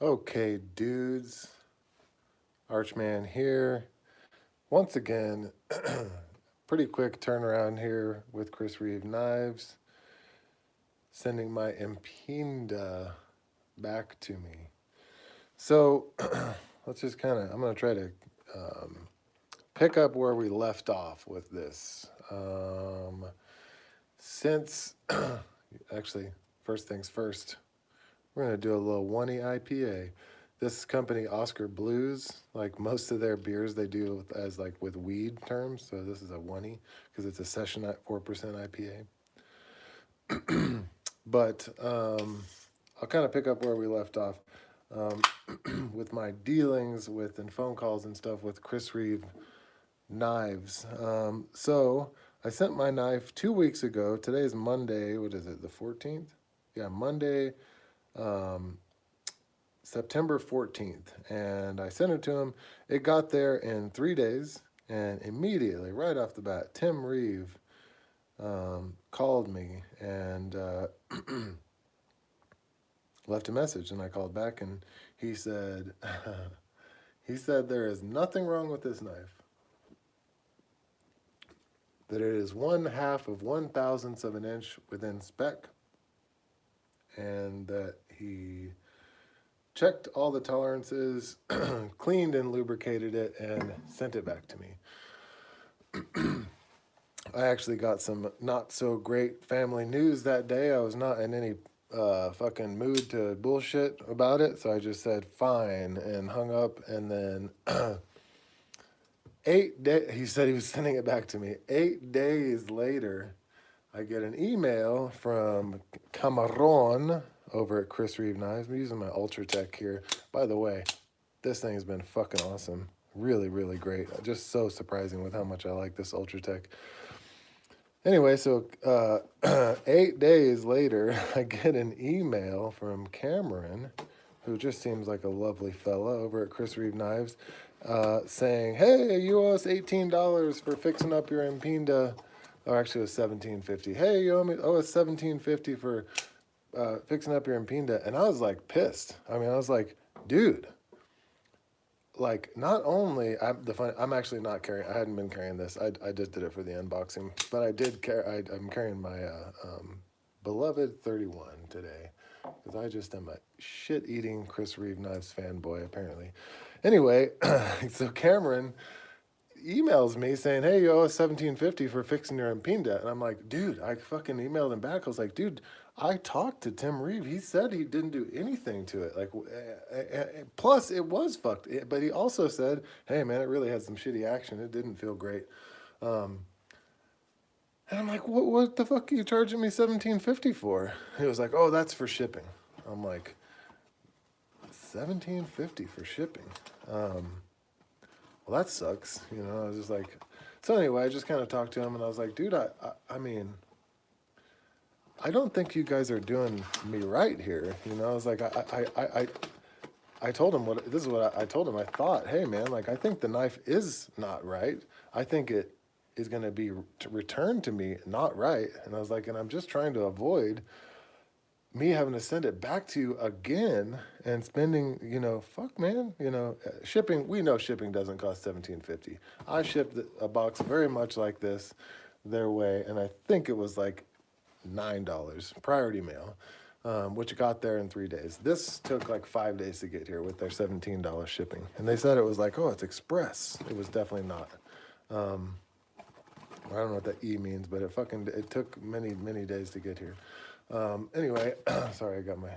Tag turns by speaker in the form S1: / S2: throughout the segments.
S1: Okay, dudes, Archman here. Once again, pretty quick turnaround here with Reeve Knives, sending my Impinda back to me. So let's just I'm going to try to um, pick up where we left off with this. Since, actually, first things first, we're going to do a little 1E IPA. This company, Oscar Blues, like most of their beers they do as like with weed terms. So this is a 1E because it's a session at 4% IPA. But I'll kind of pick up where we left off um, with my dealings with and phone calls and stuff with Reeve Knives. So I sent my knife 2 weeks ago. Today is Monday. What is it? The 14th? Yeah, Monday. Um, September 14th, and I sent it to him. It got there in 3 days, and immediately, right off the bat, Tim Reeve called me and left a message, and I called back, and he said, he said there is nothing wrong with this knife, that it is 1/2 of 1/1000th of an inch within spec, and that he checked all the tolerances, cleaned and lubricated it, and sent it back to me. I actually got some not so great family news that day. I was not in any fucking mood to bullshit about it, so I just said fine and hung up. And then 8 days, he said he was sending it back to me. 8 days later, I get an email from Cameron over at Reeve Knives. I'm using my Ultratech here. By the way, this thing has been fucking awesome. Really, really great. Just so surprising with how much I like this Ultratech. Anyway, so 8 days later, I get an email from Cameron, who just seems like a lovely fella over at Reeve Knives, saying, "Hey, you owe us $18 for fixing up your Impinda." Or actually, it was $17.50. Hey, you owe us $17.50 for fixing up your Impinda, and I was like pissed. I mean, I was like, dude. Like, not only I'm actually not carrying. I hadn't been carrying this. I just did it for the unboxing, but I did carry. I'm carrying my beloved 31 today because I just am a shit-eating Reeve Knives fanboy apparently. Anyway, so Cameron emails me saying, "Hey, you owe us $17.50 for fixing your Impinda," and I'm like, "Dude," I fucking emailed him back. I was like, "Dude, I talked to Tim Reeve. He said he didn't do anything to it. Like, plus it was fucked. But he also said, hey man, it really had some shitty action. It didn't feel great." And I'm like, "What the fuck are you charging me $17.50 for?" He was like, "Oh, that's for shipping." I'm like, $17.50 for shipping. Well, that sucks. I was just like, so anyway, I just kind of talked to him, and I was like, dude, I mean, I don't think you guys are doing me right here. I was like, I told him this is what I told him. I thought, hey man, like I think the knife is not right. I think it is going to be returned to me not right. And I was like, and I'm just trying to avoid me having to send it back to you again and spending, fuck man, shipping. We know shipping doesn't cost $17.50. I shipped a box very much like this their way, and I think it was like $9 priority mail, which got there in 3 days. This took like 5 days to get here with their $17 shipping, and they said it was like, oh, it's express. It was definitely not. I don't know what that E means, but it took many days to get here. Anyway, sorry, I got my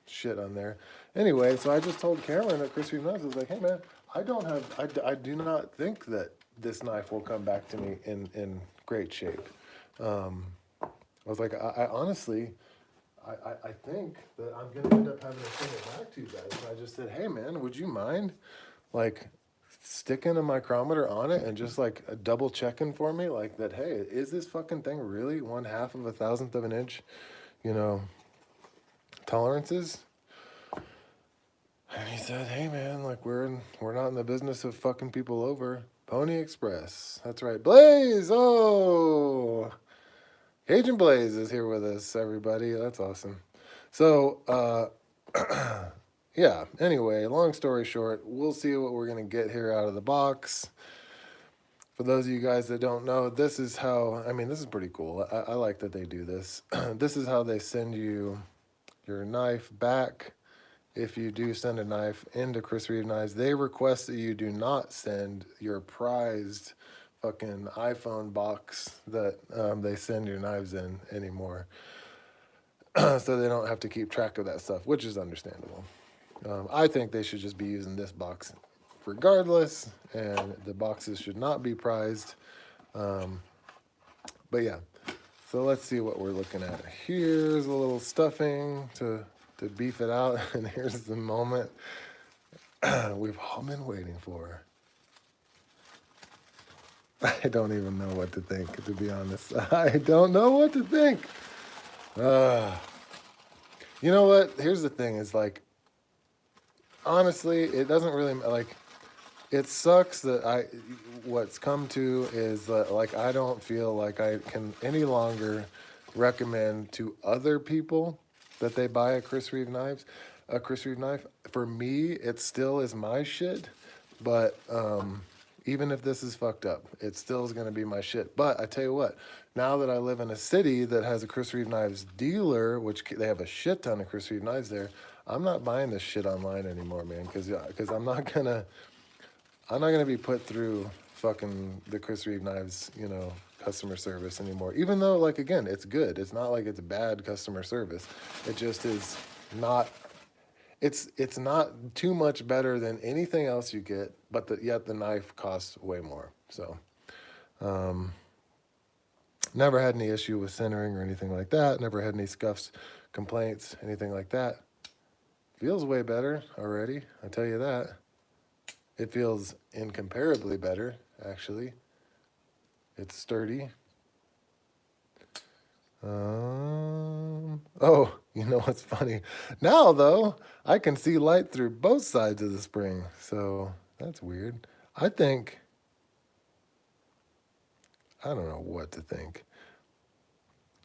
S1: shit on there. Anyway, so I just told Cameron at Reeve Knives, I was like, hey man, I do not think that this knife will come back to me in great shape. I was like, I honestly, I think that I'm going to end up having to send it back to you guys. And I just said, hey man, would you mind like sticking a micrometer on it and just like double checking for me like that, hey, is this fucking thing really 1/2 of 1,000th of an inch, tolerances? And he said, hey man, like we're not in the business of fucking people over. Pony Express. That's right. Blaze! Oh! Cajun Blaze is here with us, everybody. That's awesome. So, yeah, anyway, long story short, we'll see what we're going to get here out of the box. For those of you guys that don't know, this is how, I mean, this is pretty cool. I like that they do this. This is how they send you your knife back. If you do send a knife into Chris Reeve Knives, they request that you do not send your prized fucking iPhone box that they send your knives in anymore. So they don't have to keep track of that stuff, which is understandable. I think they should just be using this box regardless, and the boxes should not be prized. But yeah, so let's see what we're looking at. Here's a little stuffing to beef it out, and here's the moment we've all been waiting for. I don't even know what to think, to be honest. I don't know what to think. You know what? Here's the thing is like, honestly, it doesn't really, like, it sucks that what's come to is that, like, I don't feel like I can any longer recommend to other people that they buy a Chris Reeve knife. For me, it still is my shit, but even if this is fucked up, it still is going to be my shit. But I tell you what, now that I live in a city that has a Chris Reeve Knives dealer, which they have a shit ton of Chris Reeve Knives there, I'm not buying this shit online anymore, man, because I'm not gonna be put through fucking the Chris Reeve Knives, customer service anymore. Even though, like, again, it's good. It's not like it's bad customer service. It just is not. It's not too much better than anything else you get, but yet the knife costs way more. So, never had any issue with centering or anything like that. Never had any scuffs, complaints, anything like that. Feels way better already. I tell you that. It feels incomparably better, actually. It's sturdy. Oh, you know what's funny? Now, though, I can see light through both sides of the spring. So that's weird. I don't know what to think.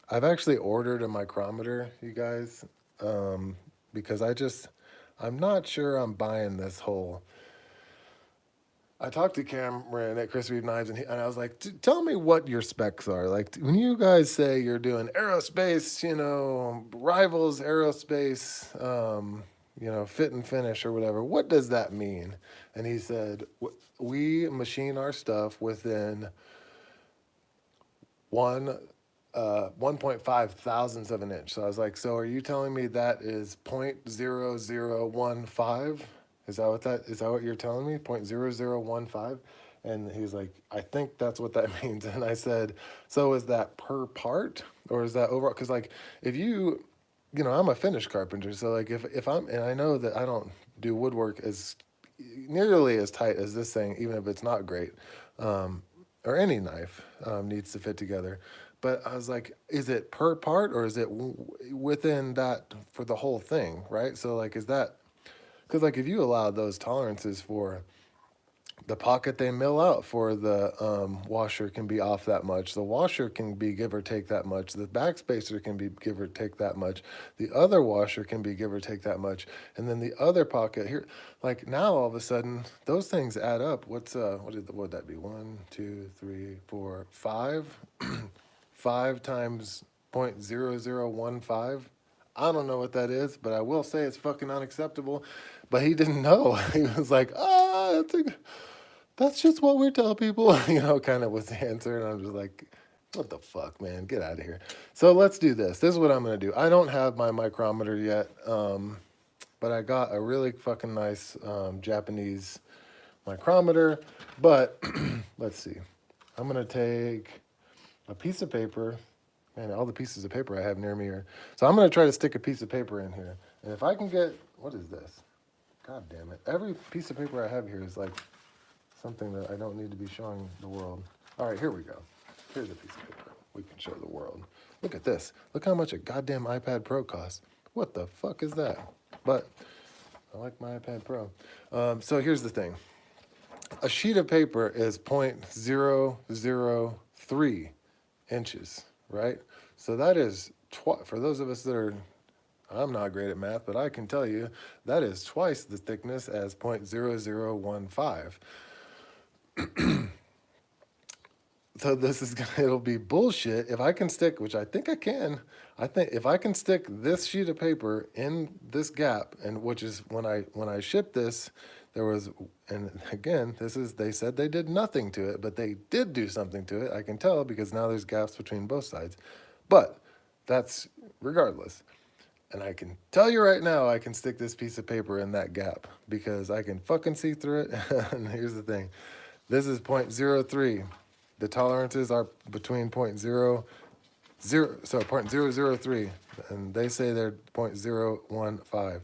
S1: I've actually ordered a micrometer, you guys, because I'm not sure I'm buying this whole. I talked to Cameron at Chris Reeve Knives, and I was like, tell me what your specs are. Like, when you guys say you're doing aerospace, rivals aerospace, fit and finish or whatever, what does that mean? And he said, we machine our stuff within 1.5 thousandths of an inch. So I was like, so are you telling me that is 0.0015? Is that what you're telling me? 0.0015? And he's like, I think that's what that means. And I said, so is that per part or is that overall? Because, like, if I'm a finish carpenter. So, like, if and I know that I don't do woodwork as nearly as tight as this thing, even if it's not great, or any knife needs to fit together. But I was like, is it per part or is it within that for the whole thing, right? So, like, is that, because, like, if you allow those tolerances for the pocket they mill out for the washer can be off that much. The washer can be give or take that much. The backspacer can be give or take that much. The other washer can be give or take that much. And then the other pocket here, like, now all of a sudden those things add up. What would that be? 1, 2, 3, 4, 5. 5 times 0.0015. I don't know what that is, but I will say it's fucking unacceptable. But he didn't know. He was like, that's just what we tell people, kind of was the answer. And I'm just like, what the fuck, man? Get out of here. So let's do this. This is what I'm going to do. I don't have my micrometer yet, but I got a really fucking nice Japanese micrometer. But let's see. I'm going to take a piece of paper. Man, all the pieces of paper I have near me here. So I'm going to try to stick a piece of paper in here. And if I can get, what is this? God damn it. Every piece of paper I have here is like something that I don't need to be showing the world. All right, here we go. Here's a piece of paper we can show the world. Look at this. Look how much a goddamn iPad Pro costs. What the fuck is that? But I like my iPad Pro. So here's the thing. A sheet of paper is 0.003 inches, right? So that is, for those of us that are I'm not great at math, but I can tell you that is twice the thickness as 0.0015. So this is gonna, it'll be bullshit if I can stick, which I think I can. I think if I can stick this sheet of paper in this gap, and which is when I shipped this, there was, and again, this is, they said they did nothing to it, but they did do something to it. I can tell because now there's gaps between both sides, but that's regardless. And I can tell you right now, I can stick this piece of paper in that gap because I can fucking see through it. And here's the thing. This is 0.03. The tolerances are between 0.003, and they say they're 0.015.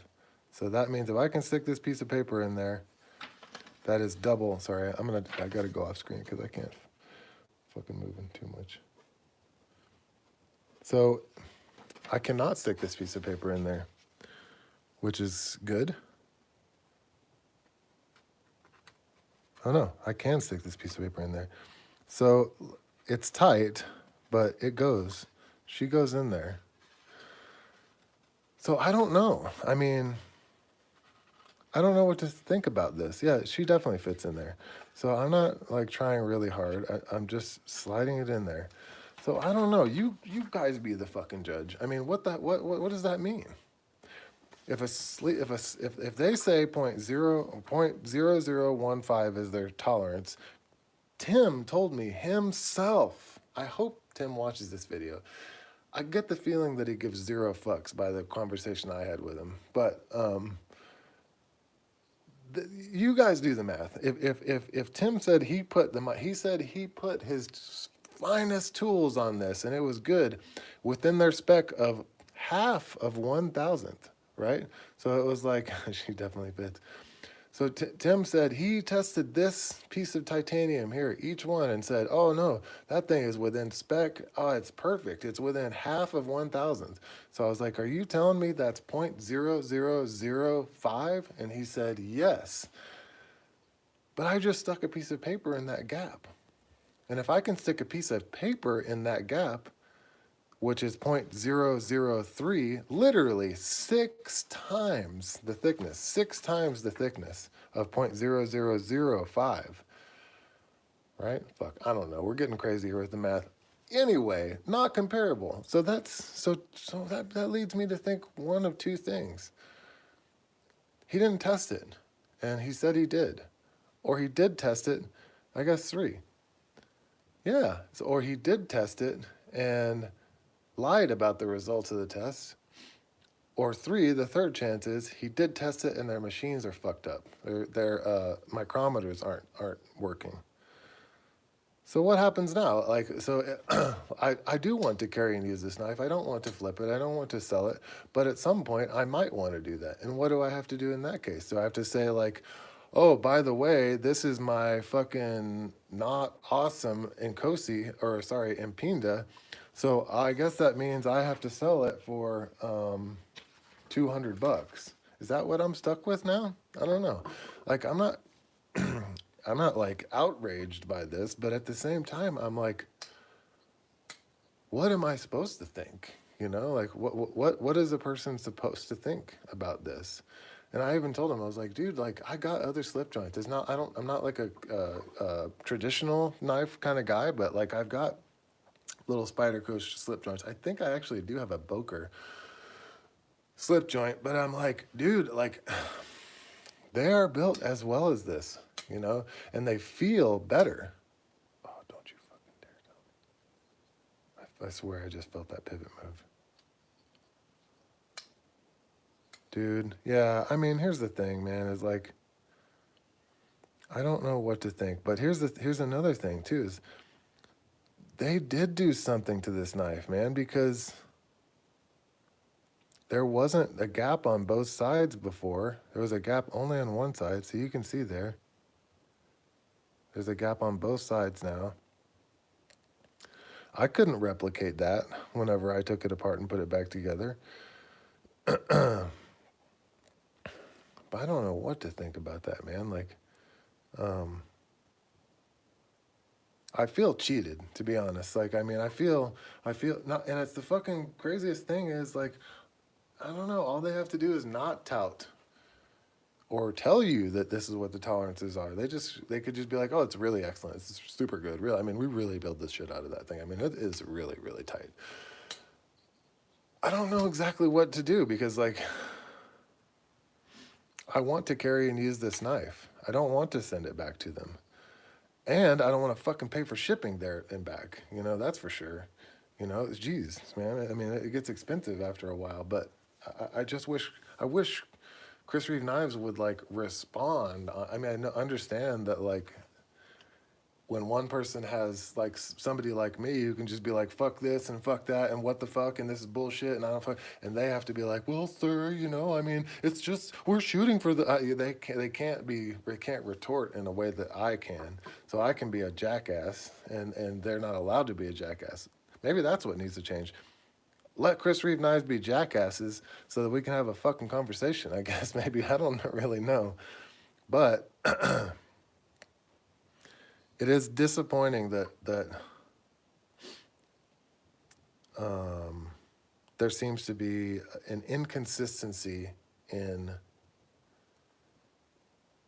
S1: So that means if I can stick this piece of paper in there, that is double. Sorry, I gotta go off screen because I can't fucking moving too much. So I cannot stick this piece of paper in there, which is good. Oh no, I can stick this piece of paper in there. So it's tight, but it goes. She goes in there. So I don't know. I mean, I don't know what to think about this. Yeah, she definitely fits in there. So I'm not like trying really hard. I'm just sliding it in there. So I don't know. You guys be the fucking judge. I mean, what does that mean? If they say 0.0015 is their tolerance, Tim told me himself. I hope Tim watches this video. I get the feeling that he gives zero fucks by the conversation I had with him. But you guys do the math. If Tim said he put his finest tools on this and it was good within their spec of half of 1,000th, right? So it was like she definitely fits. So Tim said he tested this piece of titanium here, each one, and said, oh no, that thing is within spec. Oh, it's perfect. It's within half of 1,000th. So I was like, are you telling me that's 0.0005? And he said, yes. But I just stuck a piece of paper in that gap. And if I can stick a piece of paper in that gap, which is 0.003, literally 6 times the thickness, 6 times the thickness of 0.0005, right? Fuck, I don't know. We're getting crazy here with the math. Anyway, not comparable. So that leads me to think one of two things. He didn't test it, and he said he did. Or he did test it, I guess 3. Yeah, so, or he did test it and lied about the results of the test. Or 3, the third chance is he did test it and their machines are fucked up. Their micrometers aren't working. So what happens now? I do want to carry and use this knife. I don't want to flip it. I don't want to sell it. But at some point, I might want to do that. And what do I have to do in that case? Do I have to say like, oh, by the way, this is my fucking not awesome Impinda. So I guess that means I have to sell it for $200. Is that what I'm stuck with now? I don't know. Like I'm not I'm not like outraged by this, but at the same time I'm like, what am I supposed to think? You know, like what is a person supposed to think about this? And I even told him, I was like, dude, like I got other slip joints. I'm not like a traditional knife kind of guy, but like I've got little Spider Coach slip joints. I think I actually do have a Boker slip joint, but I'm like, dude, like they are built as well as this, you know, and they feel better. Oh, don't you fucking dare tell me. I swear I just felt that pivot move. Dude, yeah, I mean, here's the thing, man, is like, I don't know what to think, but here's another thing too, is they did do something to this knife, man, because there wasn't a gap on both sides before. There was a gap only on one side, so you can see there. There's a gap on both sides now. I couldn't replicate that whenever I took it apart and put it back together. But I don't know what to think about that, man. Like, I feel cheated, to be honest. Like, I mean, I feel not, and it's the fucking craziest thing is like, I don't know. All they have to do is not tout or tell you that this is what the tolerances are. They could just be like, oh, it's really excellent. It's super good. Really, I mean, we really build this shit out of that thing. I mean, it is really, really tight. I don't know exactly what to do because like I want to carry and use this knife. I don't want to send it back to them. And I don't want to fucking pay for shipping there and back. You know, that's for sure. You know, geez, man. I mean, it gets expensive after a while, but I just I wish Chris Reeve Knives would like respond. I mean, understand that like when one person has like somebody like me who can just be like fuck this and fuck that and what the fuck and this is bullshit and I don't fuck, and they have to be like, well sir, you know, I mean, it's just we're shooting for the they can't retort in a way that I can, so I can be a jackass and they're not allowed to be a jackass. Maybe that's what needs to change. Let Chris Reeve Knives be jackasses so that we can have a fucking conversation, I guess. Maybe, I don't really know, but it is disappointing that there seems to be an inconsistency in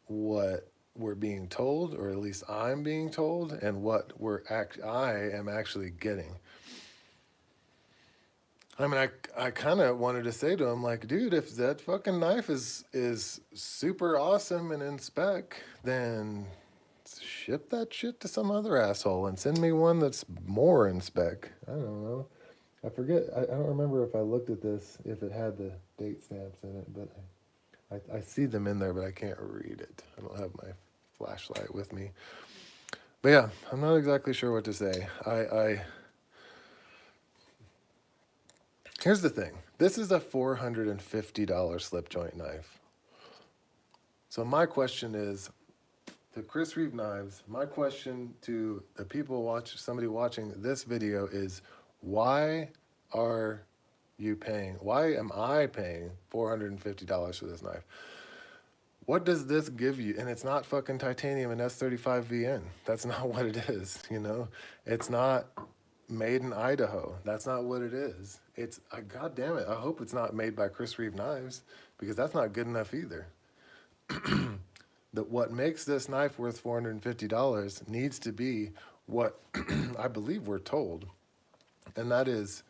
S1: what we're being told, or at least I'm being told, and what I am actually getting. I mean, I kind of wanted to say to him, like, dude, if that fucking knife is super awesome and in spec, then ship that shit to some other asshole and send me one that's more in spec. I don't know. I forget. I don't remember if I looked at this, if it had the date stamps in it, but I see them in there, but I can't read it. I don't have my flashlight with me. But yeah, I'm not exactly sure what to say. Here's the thing. This is a $450 slip joint knife. So my question is, to Chris Reeve Knives, my question to the people somebody watching this video is, why are you paying? Why am I paying $450 for this knife? What does this give you? And it's not fucking titanium and S35 VN. That's not what it is, you know? It's not made in Idaho. That's not what it is. It's, God damn it, I hope it's not made by Chris Reeve Knives, because that's not good enough either. That what makes this knife worth $450 needs to be what I believe we're told, and that is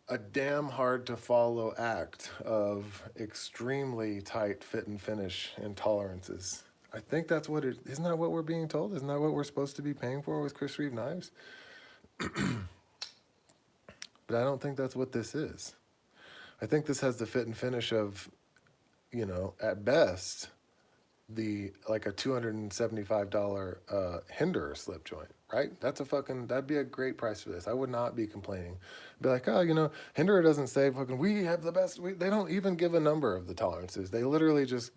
S1: a damn hard to follow act of extremely tight fit and finish and tolerances. I think that's what it, isn't that what we're being told? Isn't that what we're supposed to be paying for with Chris Reeve Knives? But I don't think that's what this is. I think this has the fit and finish of, you know, at best, like a $275 Hinderer slip joint, right? That'd be a great price for this. I would not be complaining. Be like, oh, you know, Hinderer doesn't say fucking, we have the best. They don't even give a number of the tolerances. They literally just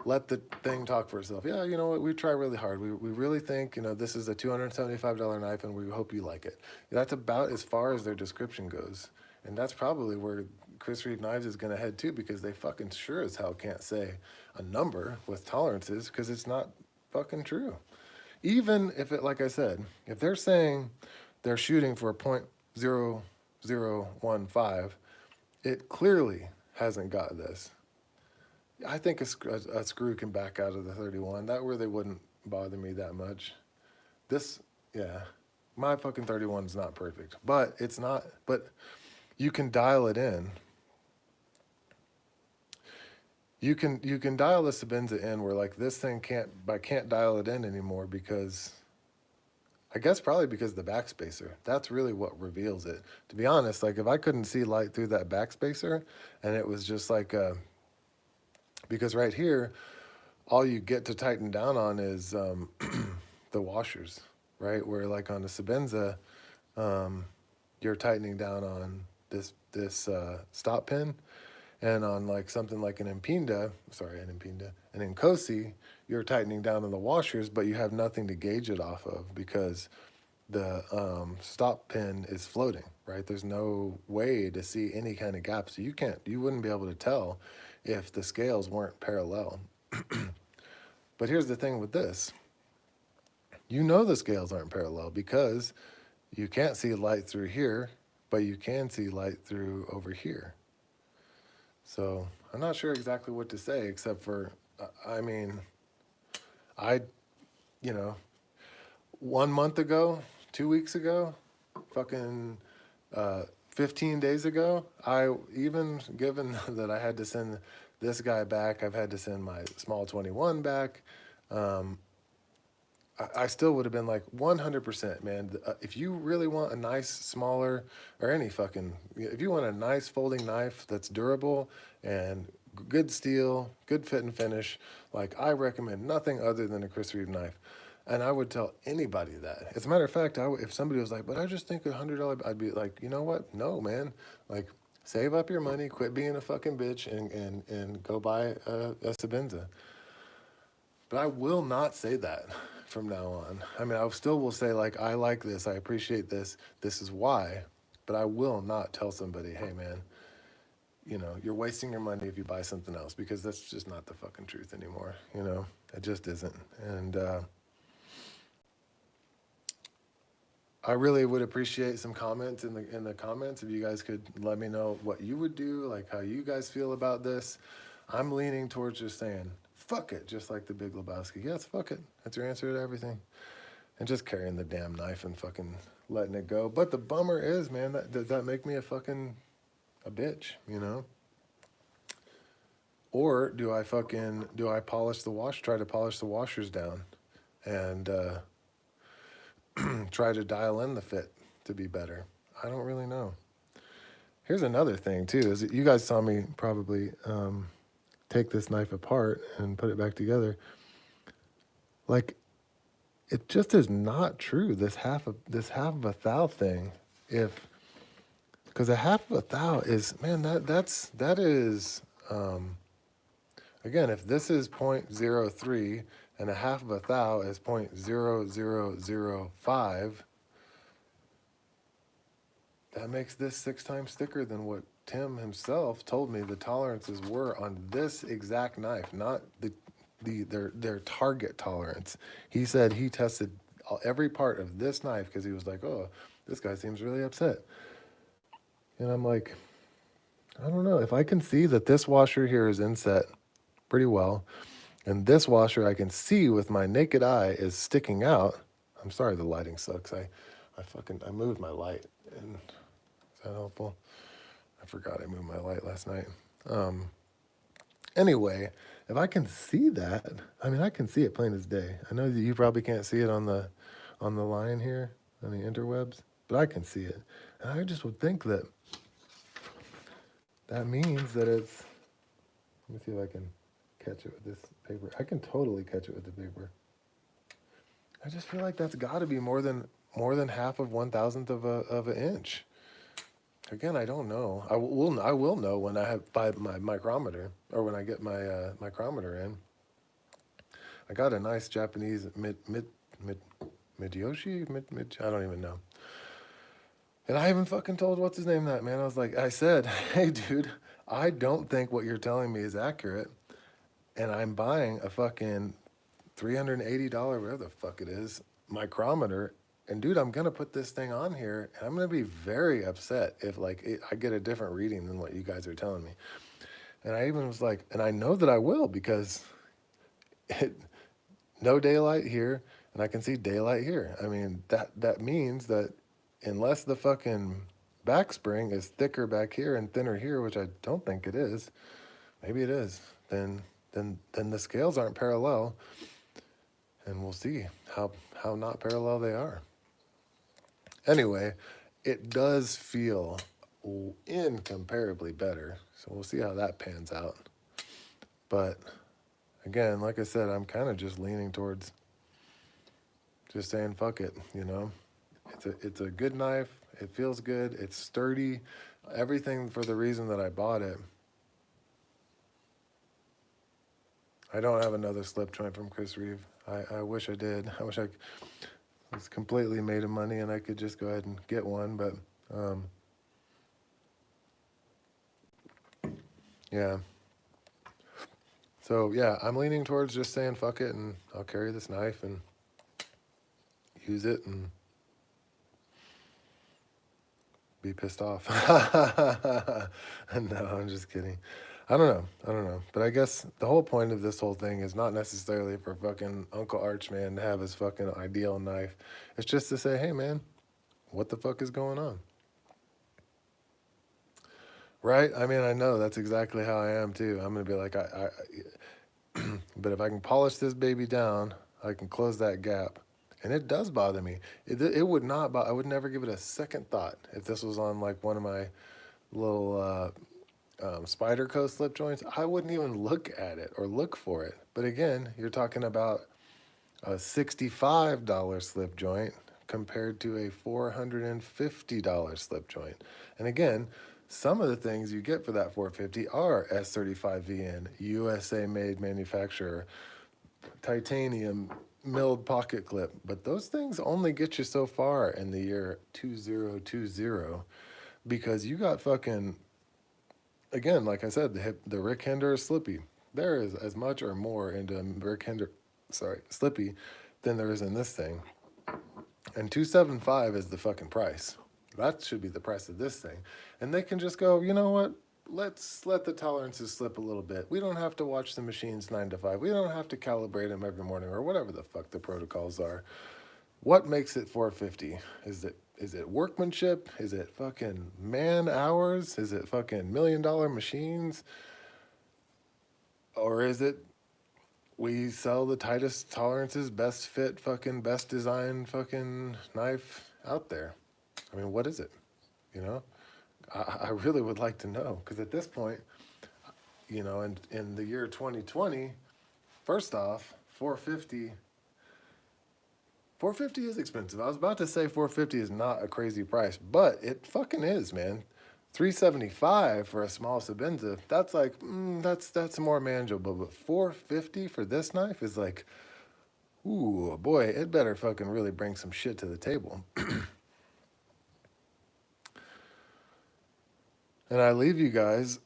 S1: let the thing talk for itself. Yeah, you know what, we try really hard. We really think, you know, this is a $275 knife and we hope you like it. That's about as far as their description goes. And that's probably where Chris Reeve Knives is going to head to, because they fucking sure as hell can't say a number with tolerances, because it's not fucking true. Even if it, like I said, if they're saying they're shooting for a .0015, it clearly hasn't got this. I think a screw can back out of the 31. That really wouldn't bother me that much. This, yeah, my fucking 31 is not perfect, but it's not, but you can dial it in. You can dial the Sebenza in where like this thing I can't dial it in anymore, because I guess probably because the backspacer. That's really what reveals it. To be honest, like if I couldn't see light through that backspacer and it was just like because right here all you get to tighten down on is the washers, right? Where like on the Sebenza you're tightening down on this stop pin. And on like something like an Incosi, you're tightening down on the washers, but you have nothing to gauge it off of, because the stop pin is floating, right? There's no way to see any kind of gap, so you wouldn't be able to tell if the scales weren't parallel. But here's the thing with this. You know the scales aren't parallel because you can't see light through here, but you can see light through over here. So I'm not sure exactly what to say, except for, I mean, I, you know, 1 month ago, 2 weeks ago, fucking 15 days ago, I, even given that I had to send this guy back, I've had to send my small 21 back. Um, I still would have been like 100%, man. If you really want a nice, smaller, or any fucking, if you want a nice folding knife that's durable and good steel, good fit and finish, like I recommend nothing other than a Chris Reeve knife. And I would tell anybody that. As a matter of fact, if somebody was like, but I just think $100, I'd be like, you know what? No, man. Like, save up your money, quit being a fucking bitch, and go buy a Sabinza. But I will not say that from now on. I mean, I still will say, like, I like this, I appreciate this, this is why. But I will not tell somebody, hey, man, you're wasting your money if you buy something else, because that's just not the fucking truth anymore. It just isn't. And I really would appreciate some comments in the comments if you guys could let me know what you would do, like how you guys feel about this. I'm leaning towards just saying, fuck it, just like the Big Lebowski. Yes, fuck it. That's your answer to everything. And just carrying the damn knife and fucking letting it go. But the bummer is, man, does that make me a bitch? Or do I polish try to polish the washers down and try to dial in the fit to be better? I don't really know. Here's another thing too, is that you guys saw me probably take this knife apart and put it back together. Like, it just is not true, this half of a thou thing. Because a half of a thou is, man, that is again, if this is 0.03 and a half of a thou is 0.0005, that makes this 6 times thicker than what Tim himself told me the tolerances were on this exact knife, not their target tolerance. He said he tested every part of this knife because he was like, oh, this guy seems really upset. And I'm like, I don't know. If I can see that this washer here is inset pretty well, and this washer I can see with my naked eye is sticking out. I'm sorry the lighting sucks. I moved my light. And is that helpful? I forgot I moved my light last night. Anyway, if I can see that, I mean, I can see it plain as day. I know that you probably can't see it on the line here, on the interwebs, but I can see it. And I just would think that means that it's, let me see if I can catch it with this paper. I can totally catch it with the paper. I just feel like that's got to be more than half of 1,000th of an inch. Again, I don't know. I will know when I buy my micrometer, or when I get my micrometer in. I got a nice Japanese Midyoshi, I don't even know. And I haven't fucking told what's his name that, man. I said, hey, dude, I don't think what you're telling me is accurate, and I'm buying a fucking $380, whatever the fuck it is, micrometer. And dude, I'm gonna put this thing on here, and I'm gonna be very upset if I get a different reading than what you guys are telling me. And I even was like, and I know that I will, because no daylight here, and I can see daylight here. I mean, that means that unless the fucking back spring is thicker back here and thinner here, which I don't think it is, maybe it is, then the scales aren't parallel, and we'll see how not parallel they are. Anyway, it does feel incomparably better, so we'll see how that pans out. But again, like I said, I'm kind of just leaning towards just saying fuck it. It's a good knife. It feels good. It's sturdy. Everything for the reason that I bought it. I don't have another slip joint from Chris Reeve. I wish I did. I wish I was completely made of money and I could just go ahead and get one, but yeah. So yeah, I'm leaning towards just saying fuck it, and I'll carry this knife and use it and be pissed off. No, I'm just kidding. I don't know. I don't know. But I guess the whole point of this whole thing is not necessarily for fucking Uncle Archman to have his fucking ideal knife. It's just to say, hey, man, what the fuck is going on? Right? I mean, I know that's exactly how I am too. I'm going to be like, but if I can polish this baby down, I can close that gap. And it does bother me. It would not, I would never give it a second thought if this was on like one of my little spider co slip joints. I wouldn't even look at it or look for it. But again, you're talking about a $65 slip joint compared to a $450 slip joint. And again, some of the things you get for that 450 are S35VN, USA made manufacturer, titanium milled pocket clip, but those things only get you so far in the year 2020 because you got fucking, again, like I said, the Rick Hender Slippy. There is as much or more into Rick Hender, Slippy, than there is in this thing. And 275 is the fucking price. That should be the price of this thing. And they can just go, you know what? Let's let the tolerances slip a little bit. We don't have to watch the machines 9 to 5. We don't have to calibrate them every morning or whatever the fuck the protocols are. What makes it 450? Is it workmanship? Is it fucking man hours? Is it fucking $1 million machines? Or is it we sell the tightest tolerances, best fit, fucking best design fucking knife out there? I mean, what is it? You know? I really would like to know, because at this point, you know, in the year 2020, first off, 450 is expensive. I was about to say 450 is not a crazy price, but it fucking is, man. 375 for a small Sabenza, that's like, that's more manageable. But 450 for this knife is like, ooh, boy, it better fucking really bring some shit to the table. And I leave you guys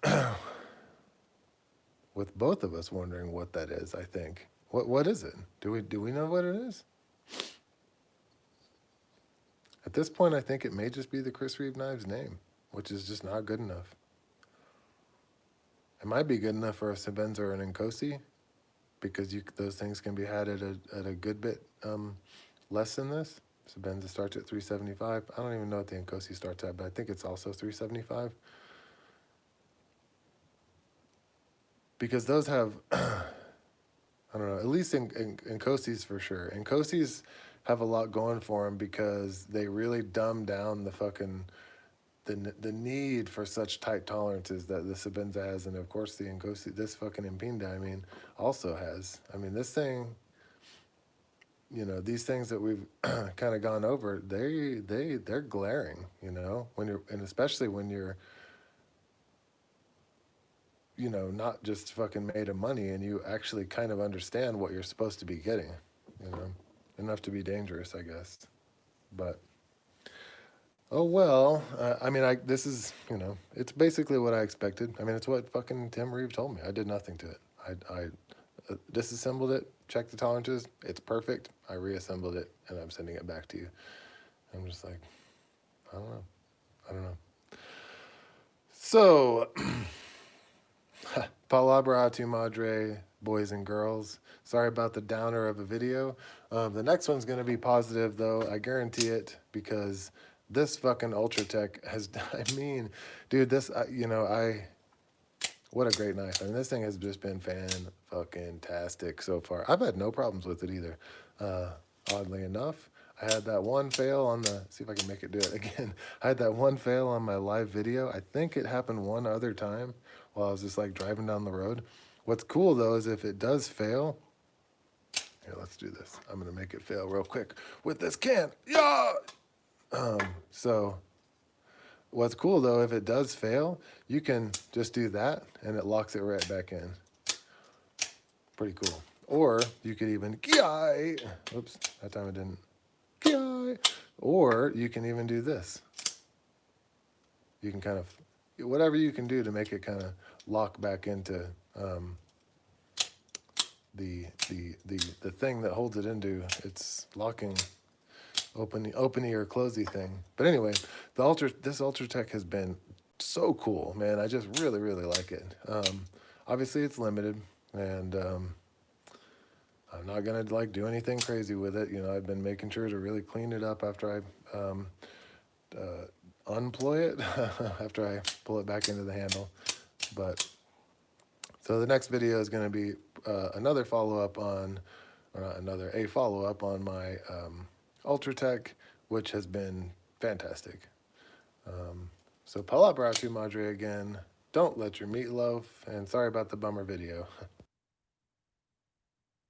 S1: with both of us wondering what that is, I think. What is it? Do we know what it is? At this point, I think it may just be the Chris Reeve Knives name, which is just not good enough. It might be good enough for a Sabenza or an Nkosi, because those things can be had at a good bit less than this. Sabenza starts at 375. I don't even know what the Nkosi starts at, but I think it's also 375. Because those have, I don't know, at least in Nkosis for sure. Nkosis have a lot going for them because they really dumb down the fucking, the need for such tight tolerances that the Sabenza has, and of course the Nkosi, this fucking Impinda, I mean, also has. I mean, this thing, you know, these things that we've kind of gone over, they're glaring, you know, when you're, and especially when you're, you know, not just fucking made of money and you actually kind of understand what you're supposed to be getting, you know, enough to be dangerous, I guess. But, oh well, I mean, this is, you know, it's basically what I expected. I mean, it's what fucking Tim Reeve told me. I did nothing to it. I disassembled it, checked the tolerances, it's perfect. I reassembled it, and I'm sending it back to you. I'm just like, I don't know. I don't know. So, palabra a tu madre, boys and girls. Sorry about the downer of a video. The next one's going to be positive, though. I guarantee it, because this fucking Ultratech has, I mean, dude, this, you know, what a great knife. I mean, this thing has just been fan-fucking-tastic so far. I've had no problems with it either, oddly enough. I had that one fail on the, see if I can make it do it again. I had that one fail on my live video. I think it happened one other time while I was just like driving down the road. What's cool though is if it does fail, here, let's do this. I'm gonna make it fail real quick with this can. Yeah! So what's cool though, if it does fail, you can just do that and it locks it right back in. Pretty cool. Or you could even, oops, that time it didn't. Or you can even do this. You can kind of, whatever you can do to make it kind of lock back into the thing that holds it into its locking, openy or closey thing. But anyway, this Ultratech has been so cool, man. I just really, really like it. Obviously, it's limited, and I'm not gonna like do anything crazy with it. You know, I've been making sure to really clean it up after I unploy it, after I pull it back into the handle. But so the next video is going to be another follow-up on, or not another, a follow-up on my Ultratech, which has been fantastic. So Palabratu Madre again, don't let your meat loaf, and sorry about the bummer video.